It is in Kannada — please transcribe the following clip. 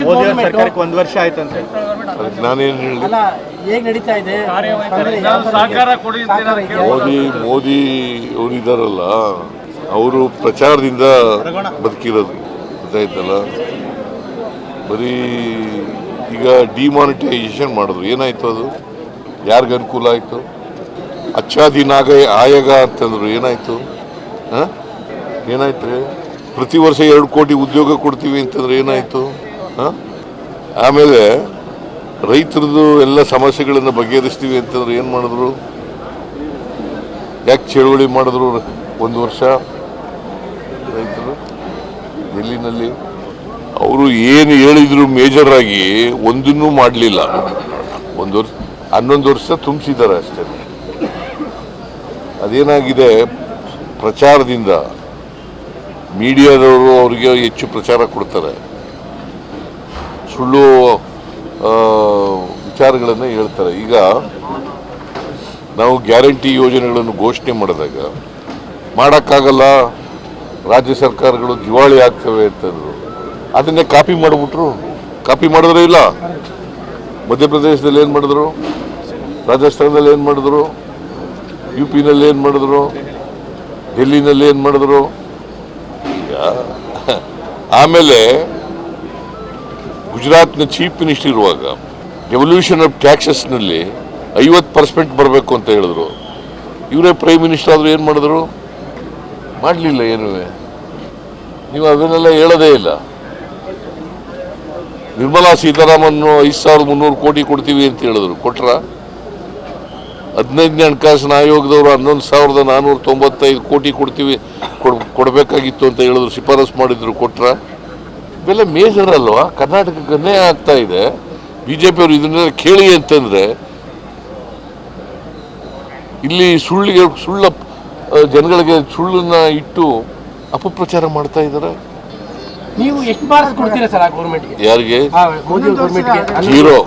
ಮೋದಿ ಸರ್ಕಾರಕ್ಕೆ 1 ವರ್ಷ ಆಯ್ತಂತೆ. ನಾನೇನು ಹೇಳಿ ಅಲ್ಲ ಹೇಗೆ ನಡೀತಾ ಇದೆ ಮೋದಿ ಅವರಿದ್ದಾರಲ್ಲ, ಅವರು ಪ್ರಚಾರದಿಂದ ಬದುಕಿರೋದು ಗೊತ್ತಾಯ್ತಲ್ಲ. ಬರೀ ಈಗ ಡಿಮಾನಿಟೈಸೇಷನ್ ಮಾಡಿದ್ರು, ಏನಾಯ್ತು ಅದು? ಯಾರಿಗೆ ಅನುಕೂಲ ಆಯಿತು? ಅಚ್ಚಾದಿನಾಗ ಆಯೋಗ ಅಂತಂದ್ರು, ಏನಾಯ್ತು? ಏನಾಯ್ತು? ಪ್ರತಿ ವರ್ಷ 2 ಕೋಟಿ ಉದ್ಯೋಗ ಕೊಡ್ತೀವಿ ಅಂತಂದ್ರೆ ಏನಾಯ್ತು? ಆಮೇಲೆ ರೈತರದ್ದು ಎಲ್ಲ ಸಮಸ್ಯೆಗಳನ್ನು ಬಗೆಹರಿಸ್ತೀವಿ ಅಂತಂದ್ರೆ ಏನು ಮಾಡಿದ್ರು? ಯಾಕೆ ಚಳುವಳಿ ಮಾಡಿದ್ರು 1 ವರ್ಷ ರೈತರು ಡೆಲ್ಲಿನಲ್ಲಿ? ಅವರು ಏನು ಹೇಳಿದ್ರು ಮೇಜರ್ ಆಗಿ ಒಂದನ್ನೂ ಮಾಡಲಿಲ್ಲ. 11 ವರ್ಷ ತುಂಬಿಸಿದ್ದಾರೆ ಅಷ್ಟೇ. ಅದೇನಾಗಿದೆ, ಪ್ರಚಾರದಿಂದ ಮೀಡಿಯಾದವರು ಅವರಿಗೆ ಹೆಚ್ಚು ಪ್ರಚಾರ ಕೊಡ್ತಾರೆ, ಸುಳ್ಳು ವಿಚಾರಗಳನ್ನು ಹೇಳ್ತಾರೆ. ಈಗ ನಾವು ಗ್ಯಾರಂಟಿ ಯೋಜನೆಗಳನ್ನು ಘೋಷಣೆ ಮಾಡಿದಾಗ ಮಾಡೋಕ್ಕಾಗಲ್ಲ, ರಾಜ್ಯ ಸರ್ಕಾರಗಳು ದಿವಾಳಿ ಆಗ್ತವೆ ಅಂತಂದರು. ಅದನ್ನೇ ಕಾಪಿ ಮಾಡಿಬಿಟ್ರು. ಕಾಪಿ ಮಾಡಿದ್ರು ಇಲ್ಲ? ಮಧ್ಯಪ್ರದೇಶದಲ್ಲಿ ಏನು ಮಾಡಿದ್ರು? ರಾಜಸ್ಥಾನದಲ್ಲಿ ಏನು ಮಾಡಿದ್ರು? ಯು ಪಿನಲ್ಲಿ ಏನು ಮಾಡಿದ್ರು? ಡೆಲ್ಲಿನಲ್ಲಿ ಏನು ಮಾಡಿದ್ರು? ಆಮೇಲೆ ಗುಜರಾತ್ನ ಚೀಫ್ ಮಿನಿಸ್ಟರ್ ಇರುವಾಗ ಡೆವಲ್ಯೂಷನ್ ಆಫ್ ಟ್ಯಾಕ್ಸಸ್ನಲ್ಲಿ 50% ಬರಬೇಕು ಅಂತ ಹೇಳಿದ್ರು. ಇವರೇ ಪ್ರೈಮ್ ಮಿನಿಸ್ಟರ್ ಆದರೂ ಏನು ಮಾಡಿದ್ರು? ಮಾಡಲಿಲ್ಲ. ಏನೂ ನೀವು ಅದನ್ನೆಲ್ಲ ಹೇಳೋದೇ ಇಲ್ಲ. ನಿರ್ಮಲಾ ಸೀತಾರಾಮನ್ 5300 ಕೋಟಿ ಕೊಡ್ತೀವಿ ಅಂತ ಹೇಳಿದ್ರು, ಕೊಟ್ರ? 15ನೇ ಹಣಕಾಸಿನ ಆಯೋಗದವರು 11495 ಕೋಟಿ ಕೊಡಬೇಕಾಗಿತ್ತು ಅಂತ ಹೇಳಿದ್ರು, ಶಿಫಾರಸು ಮಾಡಿದ್ರು, ಕೊಟ್ರ? ಇವೆಲ್ಲ ಮೇಜರ್ ಅಲ್ವಾ? ಕರ್ನಾಟಕಕ್ಕೆ ಅನ್ಯಾಯ ಆಗ್ತಾ ಇದೆ. ಬಿಜೆಪಿಯವರು ಇದನ್ನೆಲ್ಲ ಕೇಳಿ ಅಂತಂದ್ರೆ ಇಲ್ಲಿ ಸುಳ್ಳ ಜನಗಳಿಗೆ ಸುಳ್ಳನ್ನ ಇಟ್ಟು ಅಪಪ್ರಚಾರ ಮಾಡ್ತಾ ಇದ್ದಾರೆ. ನೀವು ಎಷ್ಟು ಮಾರ್ಕ್ಸ್ ಕೊಡ್ತೀರಾ ಸರ್ ಆ ಗೌರ್ಮೆಂಟ್ಗೆ? ಯಾರಿಗೆ? ಮೋದಿ ಗೌರ್ಮೆಂಟ್ಗೆ 0.